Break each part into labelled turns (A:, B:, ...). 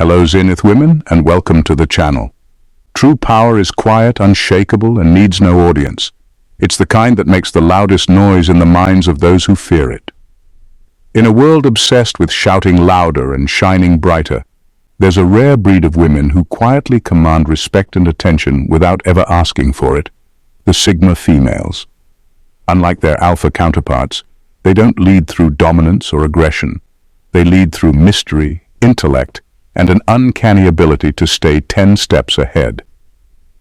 A: Hello Zenith women, and welcome to the channel. True power is quiet, unshakable, and needs no audience. It's the kind that makes the loudest noise in the minds of those who fear it. In a world obsessed with shouting louder and shining brighter, there's a rare breed of women who quietly command respect and attention without ever asking for it, the Sigma females. Unlike their alpha counterparts, they don't lead through dominance or aggression. They lead through mystery, intellect, and an uncanny ability to stay 10 steps ahead.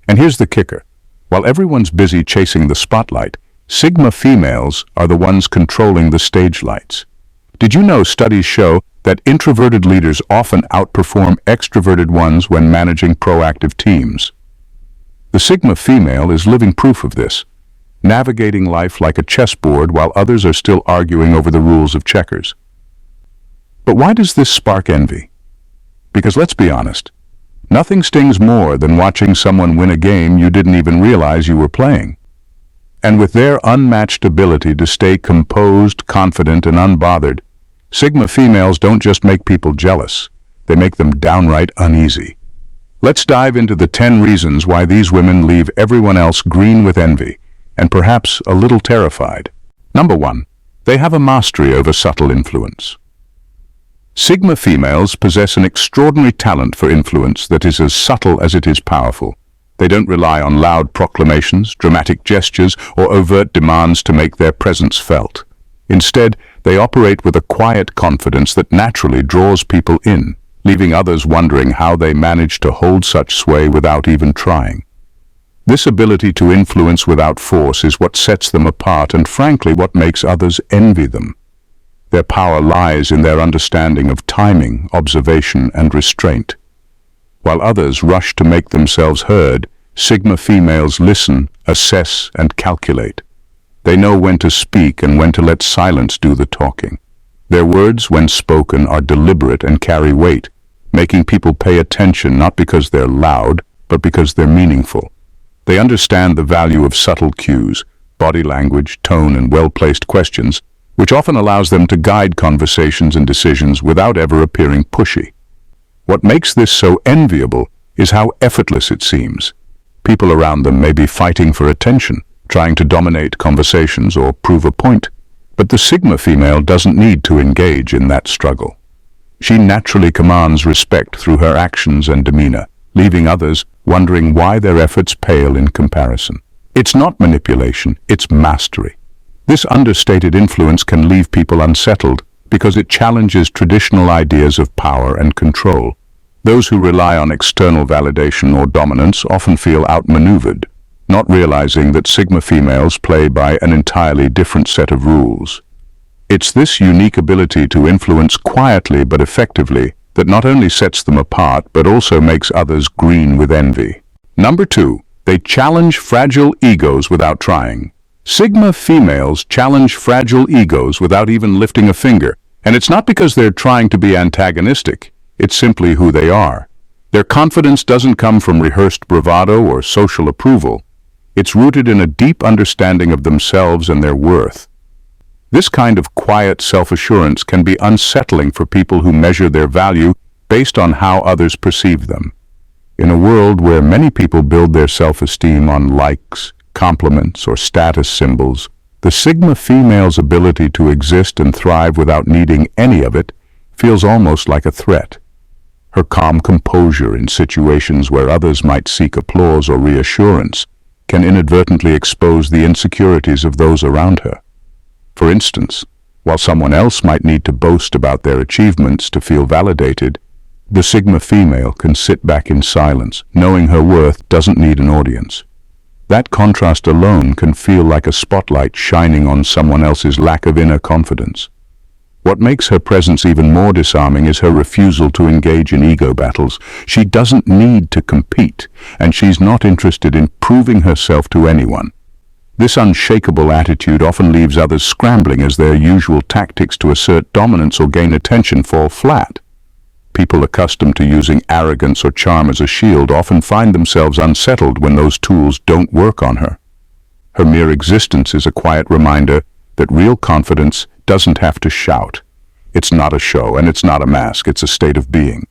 A: And here's the kicker. While everyone's busy chasing the spotlight, Sigma females are the ones controlling the stage lights. Did you know studies show that introverted leaders often outperform extroverted ones when managing proactive teams? The Sigma female is living proof of this, navigating life like a chessboard while others are still arguing over the rules of checkers. But why does this spark envy? Because let's be honest, nothing stings more than watching someone win a game you didn't even realize you were playing. And with their unmatched ability to stay composed, confident, and unbothered, Sigma females don't just make people jealous, they make them downright uneasy. Let's dive into the 10 reasons why these women leave everyone else green with envy, and perhaps a little terrified. Number 1. They have a mastery over subtle influence. Sigma females possess an extraordinary talent for influence that is as subtle as it is powerful. They don't rely on loud proclamations, dramatic gestures, or overt demands to make their presence felt. Instead, they operate with a quiet confidence that naturally draws people in, leaving others wondering how they manage to hold such sway without even trying. This ability to influence without force is what sets them apart and frankly what makes others envy them. Their power lies in their understanding of timing, observation, and restraint. While others rush to make themselves heard, Sigma females listen, assess, and calculate. They know when to speak and when to let silence do the talking. Their words, when spoken, are deliberate and carry weight, making people pay attention not because they're loud, but because they're meaningful. They understand the value of subtle cues, body language, tone, and well-placed questions, which often allows them to guide conversations and decisions without ever appearing pushy. What makes this so enviable is how effortless it seems. People around them may be fighting for attention, trying to dominate conversations or prove a point, but the Sigma female doesn't need to engage in that struggle. She naturally commands respect through her actions and demeanor, leaving others wondering why their efforts pale in comparison. It's not manipulation, it's mastery. This understated influence can leave people unsettled because it challenges traditional ideas of power and control. Those who rely on external validation or dominance often feel outmaneuvered, not realizing that Sigma females play by an entirely different set of rules. It's this unique ability to influence quietly but effectively that not only sets them apart but also makes others green with envy. Number 2. They challenge fragile egos without trying. Sigma females challenge fragile egos without even lifting a finger, and it's not because they're trying to be antagonistic, it's simply who they are. Their confidence doesn't come from rehearsed bravado or social approval. It's rooted in a deep understanding of themselves and their worth. This kind of quiet self-assurance can be unsettling for people who measure their value based on how others perceive them. In a world where many people build their self-esteem on likes, compliments, or status symbols, the Sigma female's ability to exist and thrive without needing any of it feels almost like a threat. Her calm composure in situations where others might seek applause or reassurance can inadvertently expose the insecurities of those around her. For instance, while someone else might need to boast about their achievements to feel validated, the Sigma female can sit back in silence, knowing her worth doesn't need an audience. That contrast alone can feel like a spotlight shining on someone else's lack of inner confidence. What makes her presence even more disarming is her refusal to engage in ego battles. She doesn't need to compete, and she's not interested in proving herself to anyone. This unshakable attitude often leaves others scrambling as their usual tactics to assert dominance or gain attention fall flat. People accustomed to using arrogance or charm as a shield often find themselves unsettled when those tools don't work on her. Her mere existence is a quiet reminder that real confidence doesn't have to shout. It's not a show and it's not a mask, it's a state of being.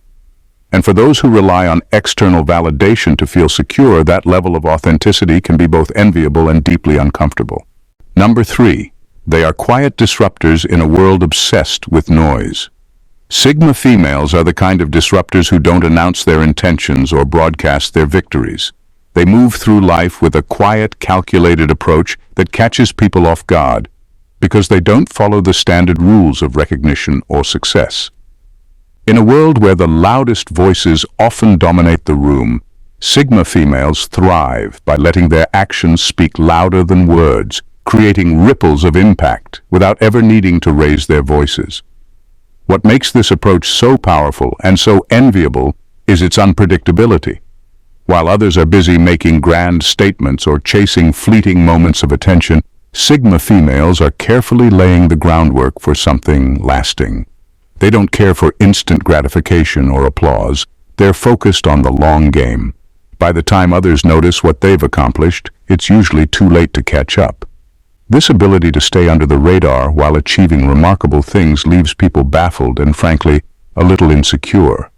A: And for those who rely on external validation to feel secure, that level of authenticity can be both enviable and deeply uncomfortable. Number 3. They are quiet disruptors in a world obsessed with noise. Sigma females are the kind of disruptors who don't announce their intentions or broadcast their victories. They move through life with a quiet, calculated approach that catches people off guard because they don't follow the standard rules of recognition or success. In a world where the loudest voices often dominate the room, Sigma females thrive by letting their actions speak louder than words, creating ripples of impact without ever needing to raise their voices. What makes this approach so powerful and so enviable is its unpredictability. While others are busy making grand statements or chasing fleeting moments of attention, Sigma females are carefully laying the groundwork for something lasting. They don't care for instant gratification or applause. They're focused on the long game. By the time others notice what they've accomplished, it's usually too late to catch up. This ability to stay under the radar while achieving remarkable things leaves people baffled and, frankly, a little insecure.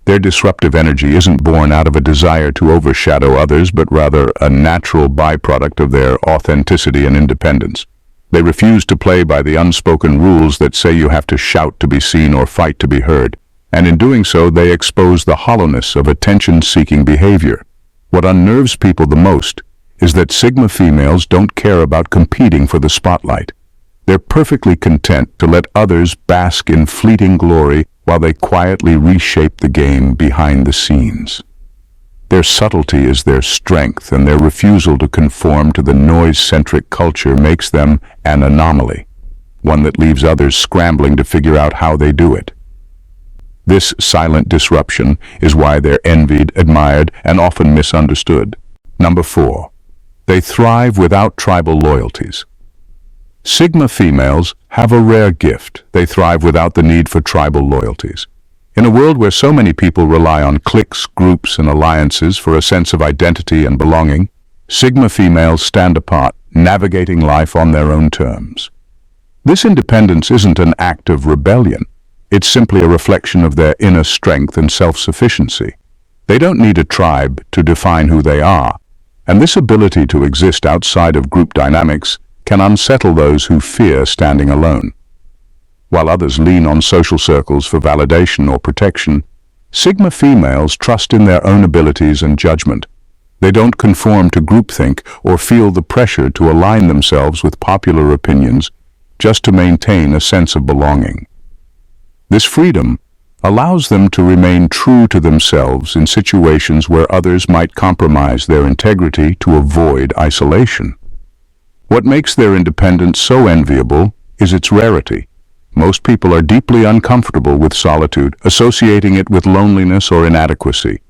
A: Their disruptive energy isn't born out of a desire to overshadow others, but rather a natural byproduct of their authenticity and independence. They refuse to play by the unspoken rules that say you have to shout to be seen or fight to be heard, and in doing so they expose the hollowness of attention-seeking behavior. What unnerves people the most is that Sigma females don't care about competing for the spotlight. They're perfectly content to let others bask in fleeting glory while they quietly reshape the game behind the scenes. Their subtlety is their strength, and their refusal to conform to the noise-centric culture makes them an anomaly, one that leaves others scrambling to figure out how they do it. This silent disruption is why they're envied, admired, and often misunderstood. Number 4. They thrive without tribal loyalties. Sigma females have a rare gift. They thrive without the need for tribal loyalties. In a world where so many people rely on cliques, groups, and alliances for a sense of identity and belonging, Sigma females stand apart, navigating life on their own terms. This independence isn't an act of rebellion. It's simply a reflection of their inner strength and self-sufficiency. They don't need a tribe to define who they are, and this ability to exist outside of group dynamics can unsettle those who fear standing alone. While others lean on social circles for validation or protection, Sigma females trust in their own abilities and judgment. They don't conform to groupthink or feel the pressure to align themselves with popular opinions just to maintain a sense of belonging. This freedom allows them to remain true to themselves in situations where others might compromise their integrity to avoid isolation. What makes their independence so enviable is its rarity. Most people are deeply uncomfortable with solitude, associating it with loneliness or inadequacy.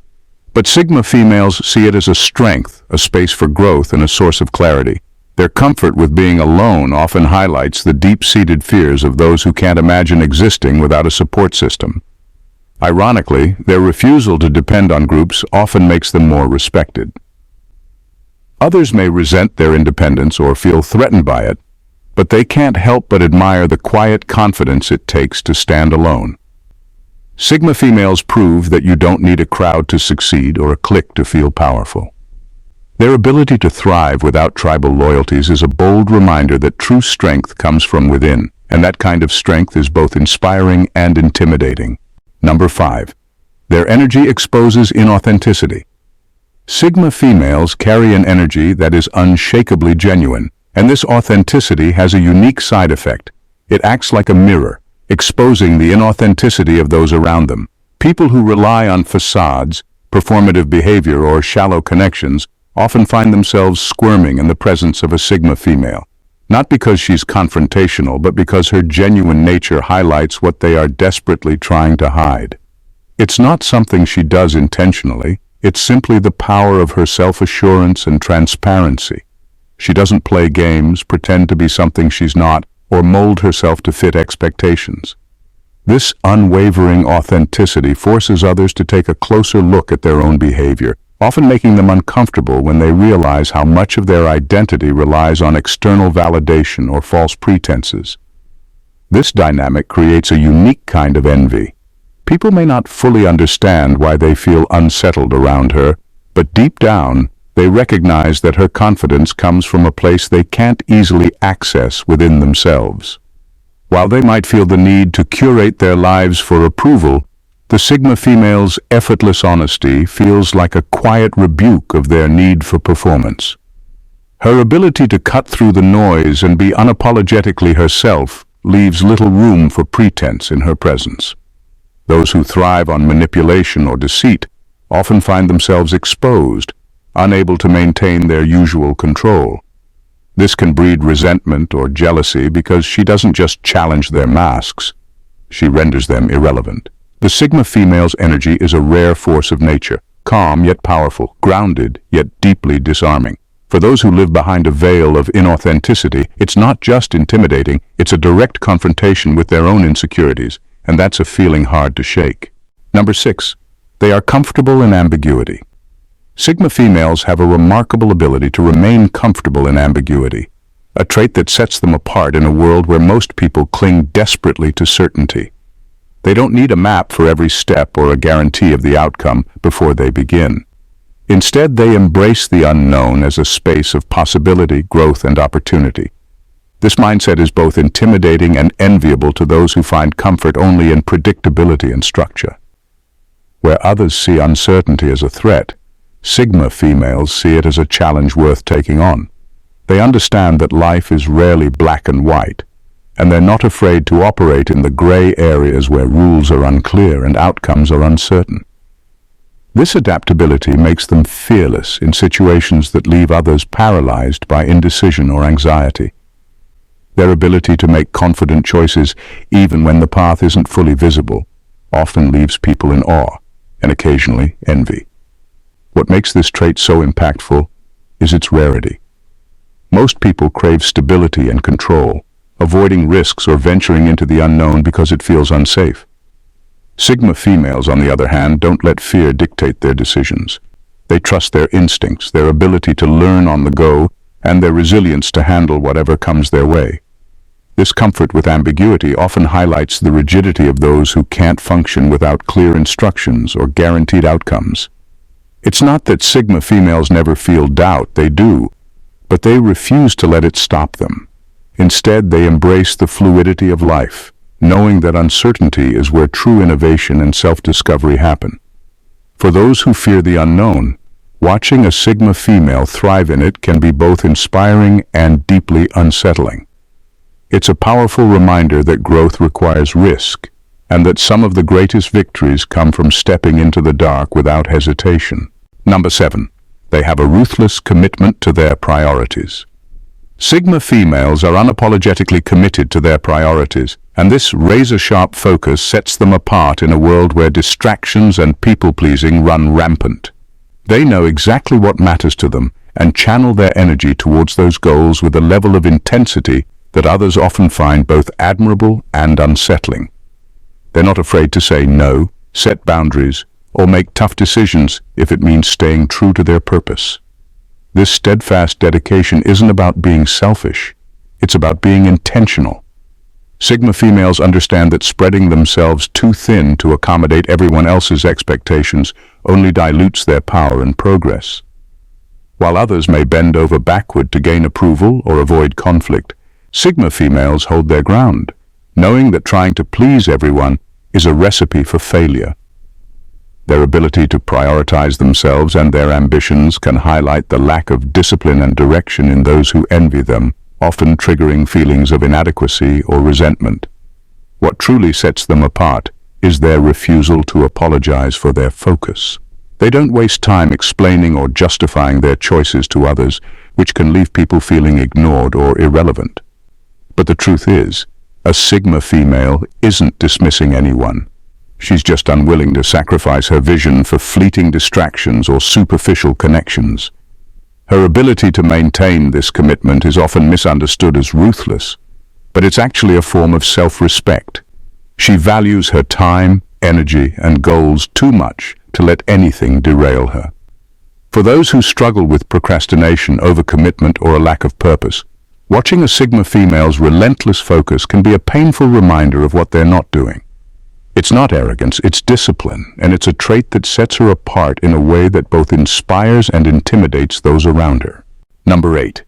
A: But Sigma females see it as a strength, a space for growth, and a source of clarity. Their comfort with being alone often highlights the deep-seated fears of those who can't imagine existing without a support system. Ironically, their refusal to depend on groups often makes them more respected. Others may resent their independence or feel threatened by it, but they can't help but admire the quiet confidence it takes to stand alone. Sigma females prove that you don't need a crowd to succeed or a clique to feel powerful. Their ability to thrive without tribal loyalties is a bold reminder that true strength comes from within, and that kind of strength is both inspiring and intimidating. Number 5. Their energy exposes inauthenticity. Sigma females carry an energy that is unshakably genuine, and this authenticity has a unique side effect. It acts like a mirror, exposing the inauthenticity of those around them. People who rely on facades, performative behavior, or shallow connections often find themselves squirming in the presence of a Sigma female. Not because she's confrontational, but because her genuine nature highlights what they are desperately trying to hide. It's not something she does intentionally. It's simply the power of her self-assurance and transparency. She doesn't play games, pretend to be something she's not, or mold herself to fit expectations. This unwavering authenticity forces others to take a closer look at their own behavior, often making them uncomfortable when they realize how much of their identity relies on external validation or false pretenses. This dynamic creates a unique kind of envy. People may not fully understand why they feel unsettled around her, but deep down, they recognize that her confidence comes from a place they can't easily access within themselves. While they might feel the need to curate their lives for approval, the Sigma female's effortless honesty feels like a quiet rebuke of their need for performance. Her ability to cut through the noise and be unapologetically herself leaves little room for pretense in her presence. Those who thrive on manipulation or deceit often find themselves exposed, unable to maintain their usual control. This can breed resentment or jealousy because she doesn't just challenge their masks, she renders them irrelevant. The Sigma female's energy is a rare force of nature, calm yet powerful, grounded yet deeply disarming. For those who live behind a veil of inauthenticity, it's not just intimidating, it's a direct confrontation with their own insecurities, and that's a feeling hard to shake. Number 6. They are comfortable in ambiguity. Sigma females have a remarkable ability to remain comfortable in ambiguity, a trait that sets them apart in a world where most people cling desperately to certainty. They don't need a map for every step or a guarantee of the outcome before they begin. Instead, they embrace the unknown as a space of possibility, growth, and opportunity. This mindset is both intimidating and enviable to those who find comfort only in predictability and structure. Where others see uncertainty as a threat, Sigma females see it as a challenge worth taking on. They understand that life is rarely black and white, and they're not afraid to operate in the gray areas where rules are unclear and outcomes are uncertain. This adaptability makes them fearless in situations that leave others paralyzed by indecision or anxiety. Their ability to make confident choices, even when the path isn't fully visible, often leaves people in awe and occasionally envy. What makes this trait so impactful is its rarity. Most people crave stability and control, avoiding risks or venturing into the unknown because it feels unsafe. Sigma females, on the other hand, don't let fear dictate their decisions. They trust their instincts, their ability to learn on the go, and their resilience to handle whatever comes their way. This comfort with ambiguity often highlights the rigidity of those who can't function without clear instructions or guaranteed outcomes. It's not that Sigma females never feel doubt, they do, but they refuse to let it stop them. Instead, they embrace the fluidity of life, knowing that uncertainty is where true innovation and self-discovery happen. For those who fear the unknown, watching a Sigma female thrive in it can be both inspiring and deeply unsettling. It's a powerful reminder that growth requires risk, and that some of the greatest victories come from stepping into the dark without hesitation. Number 7. They have a ruthless commitment to their priorities. Sigma females are unapologetically committed to their priorities, and this razor-sharp focus sets them apart in a world where distractions and people-pleasing run rampant. They know exactly what matters to them and channel their energy towards those goals with a level of intensity that others often find both admirable and unsettling. They're not afraid to say no, set boundaries, or make tough decisions if it means staying true to their purpose. This steadfast dedication isn't about being selfish, it's about being intentional. Sigma females understand that spreading themselves too thin to accommodate everyone else's expectations only dilutes their power and progress. While others may bend over backward to gain approval or avoid conflict, Sigma females hold their ground, knowing that trying to please everyone is a recipe for failure. Their ability to prioritize themselves and their ambitions can highlight the lack of discipline and direction in those who envy them, often triggering feelings of inadequacy or resentment. What truly sets them apart is their refusal to apologize for their focus. They don't waste time explaining or justifying their choices to others, which can leave people feeling ignored or irrelevant. But the truth is, a Sigma female isn't dismissing anyone. She's just unwilling to sacrifice her vision for fleeting distractions or superficial connections. Her ability to maintain this commitment is often misunderstood as ruthless, but it's actually a form of self-respect. She values her time, energy, and goals too much to let anything derail her. For those who struggle with procrastination, overcommitment, or a lack of purpose, watching a Sigma female's relentless focus can be a painful reminder of what they're not doing. It's not arrogance, it's discipline, and it's a trait that sets her apart in a way that both inspires and intimidates those around her. Number 8.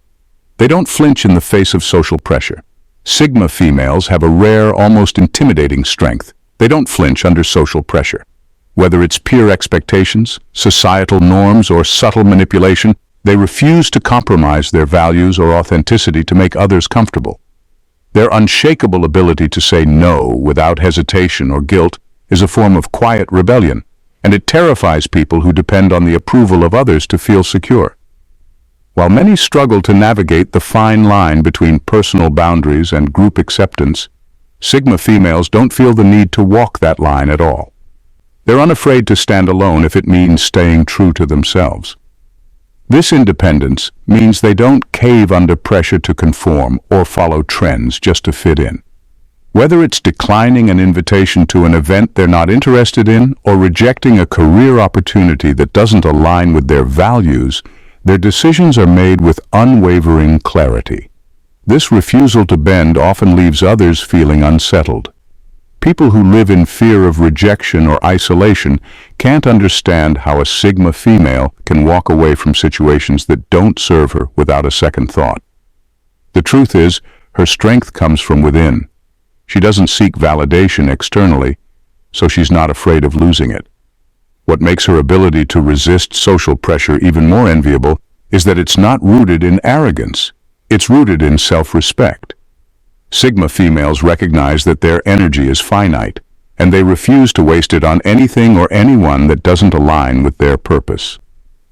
A: They don't flinch in the face of social pressure. Sigma females have a rare, almost intimidating strength. They don't flinch under social pressure. Whether it's peer expectations, societal norms, or subtle manipulation, they refuse to compromise their values or authenticity to make others comfortable. Their unshakable ability to say no without hesitation or guilt is a form of quiet rebellion, and it terrifies people who depend on the approval of others to feel secure. While many struggle to navigate the fine line between personal boundaries and group acceptance, Sigma females don't feel the need to walk that line at all. They're unafraid to stand alone if it means staying true to themselves. This independence means they don't cave under pressure to conform or follow trends just to fit in. Whether it's declining an invitation to an event they're not interested in or rejecting a career opportunity that doesn't align with their values, their decisions are made with unwavering clarity. This refusal to bend often leaves others feeling unsettled. People who live in fear of rejection or isolation can't understand how a Sigma female can walk away from situations that don't serve her without a second thought. The truth is, her strength comes from within. She doesn't seek validation externally, so she's not afraid of losing it. What makes her ability to resist social pressure even more enviable is that it's not rooted in arrogance. It's rooted in self-respect. Sigma females recognize that their energy is finite, and they refuse to waste it on anything or anyone that doesn't align with their purpose.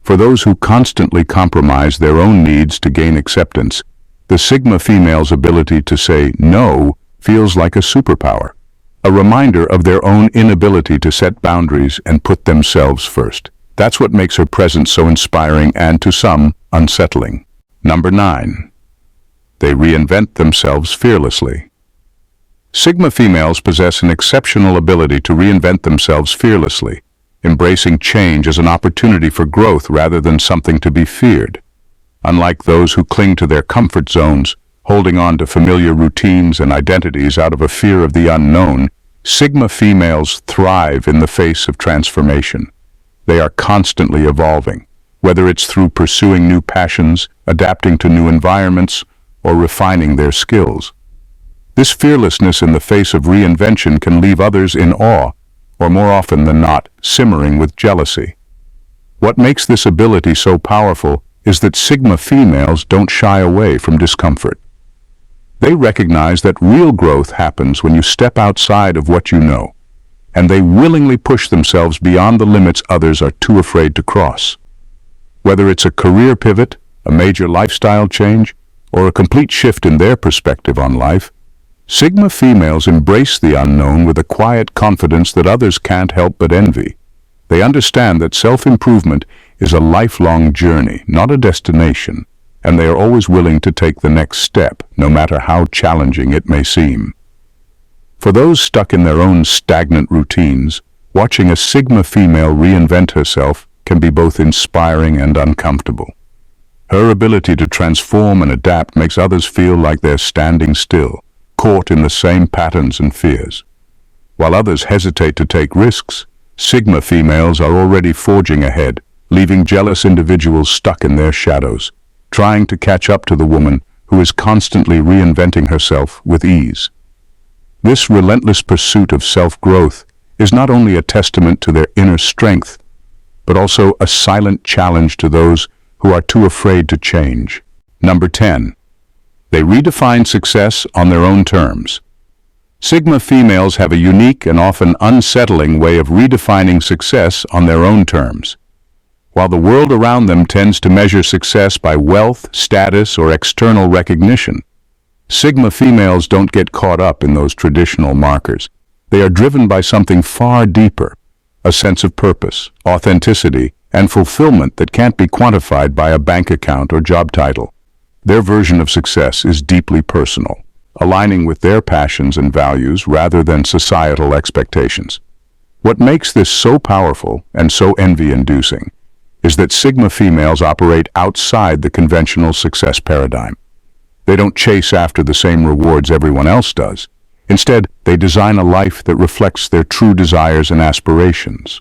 A: For those who constantly compromise their own needs to gain acceptance, the Sigma female's ability to say no feels like a superpower, a reminder of their own inability to set boundaries and put themselves first. That's what makes her presence so inspiring and, to some, unsettling. Number 9. They reinvent themselves fearlessly. Sigma females possess an exceptional ability to reinvent themselves fearlessly, embracing change as an opportunity for growth rather than something to be feared. Unlike those who cling to their comfort zones, holding on to familiar routines and identities out of a fear of the unknown, Sigma females thrive in the face of transformation. They are constantly evolving, whether it's through pursuing new passions, adapting to new environments, or refining their skills. This fearlessness in the face of reinvention can leave others in awe, or more often than not, simmering with jealousy. What makes this ability so powerful is that Sigma females don't shy away from discomfort. They recognize that real growth happens when you step outside of what you know, and they willingly push themselves beyond the limits others are too afraid to cross. Whether it's a career pivot, a major lifestyle change, or a complete shift in their perspective on life, Sigma females embrace the unknown with a quiet confidence that others can't help but envy. They understand that self-improvement is a lifelong journey, not a destination, and they are always willing to take the next step, no matter how challenging it may seem. For those stuck in their own stagnant routines, watching a Sigma female reinvent herself can be both inspiring and uncomfortable. Her ability to transform and adapt makes others feel like they're standing still, caught in the same patterns and fears. While others hesitate to take risks, Sigma females are already forging ahead, leaving jealous individuals stuck in their shadows, trying to catch up to the woman who is constantly reinventing herself with ease. This relentless pursuit of self-growth is not only a testament to their inner strength, but also a silent challenge to those who are too afraid to change. Number 10. They redefine success on their own terms. Sigma females have a unique and often unsettling way of redefining success on their own terms. While the world around them tends to measure success by wealth, status, or external recognition, Sigma females don't get caught up in those traditional markers. They are driven by something far deeper, a sense of purpose, authenticity, and fulfillment that can't be quantified by a bank account or job title. Their version of success is deeply personal, aligning with their passions and values rather than societal expectations. What makes this so powerful and so envy-inducing is that Sigma females operate outside the conventional success paradigm. They don't chase after the same rewards everyone else does. Instead, they design a life that reflects their true desires and aspirations.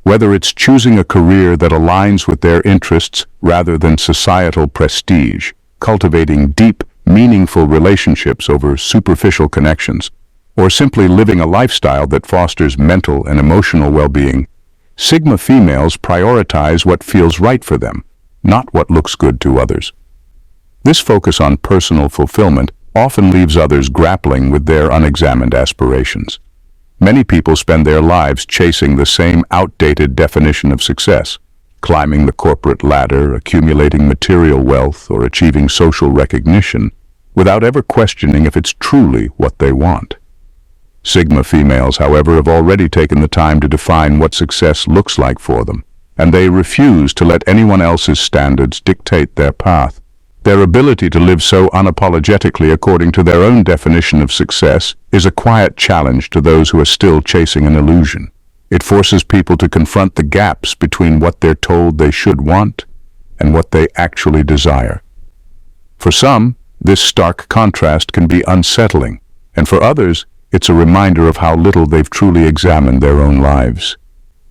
A: Whether it's choosing a career that aligns with their interests rather than societal prestige, cultivating deep, meaningful relationships over superficial connections, or simply living a lifestyle that fosters mental and emotional well-being, Sigma females prioritize what feels right for them, not what looks good to others. This focus on personal fulfillment often leaves others grappling with their unexamined aspirations. Many people spend their lives chasing the same outdated definition of success, climbing the corporate ladder, accumulating material wealth, or achieving social recognition, without ever questioning if it's truly what they want. Sigma females, however, have already taken the time to define what success looks like for them, and they refuse to let anyone else's standards dictate their path. Their ability to live so unapologetically according to their own definition of success is a quiet challenge to those who are still chasing an illusion. It forces people to confront the gaps between what they're told they should want and what they actually desire. For some, this stark contrast can be unsettling, and for others, it's a reminder of how little they've truly examined their own lives.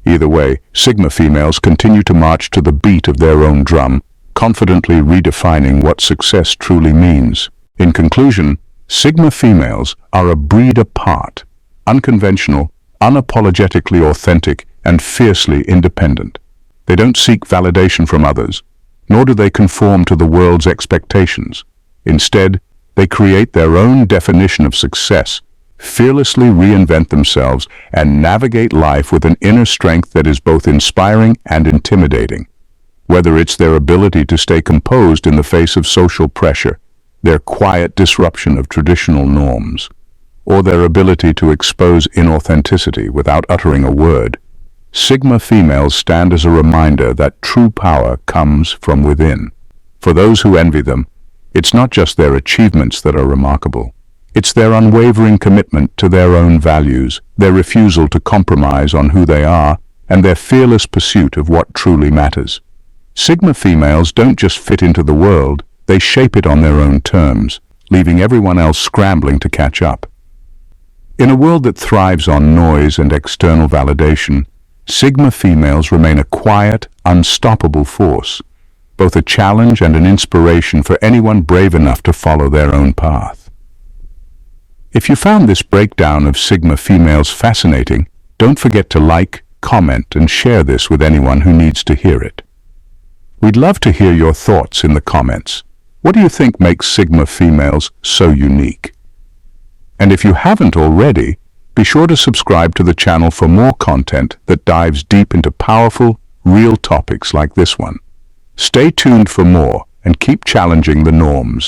A: Either way, Sigma females continue to march to the beat of their own drum, confidently redefining what success truly means. In conclusion, Sigma females are a breed apart, unconventional, unapologetically authentic, and fiercely independent. They don't seek validation from others, nor do they conform to the world's expectations. Instead, they create their own definition of success, fearlessly reinvent themselves, and navigate life with an inner strength that is both inspiring and intimidating. Whether it's their ability to stay composed in the face of social pressure, their quiet disruption of traditional norms, or their ability to expose inauthenticity without uttering a word, Sigma females stand as a reminder that true power comes from within. For those who envy them, it's not just their achievements that are remarkable. It's their unwavering commitment to their own values, their refusal to compromise on who they are, and their fearless pursuit of what truly matters. Sigma females don't just fit into the world, they shape it on their own terms, leaving everyone else scrambling to catch up. In a world that thrives on noise and external validation, Sigma females remain a quiet, unstoppable force, both a challenge and an inspiration for anyone brave enough to follow their own path. If you found this breakdown of Sigma females fascinating, don't forget to like, comment, and share this with anyone who needs to hear it. We'd love to hear your thoughts in the comments. What do you think makes Sigma females so unique? And if you haven't already, be sure to subscribe to the channel for more content that dives deep into powerful, real topics like this one. Stay tuned for more and keep challenging the norms.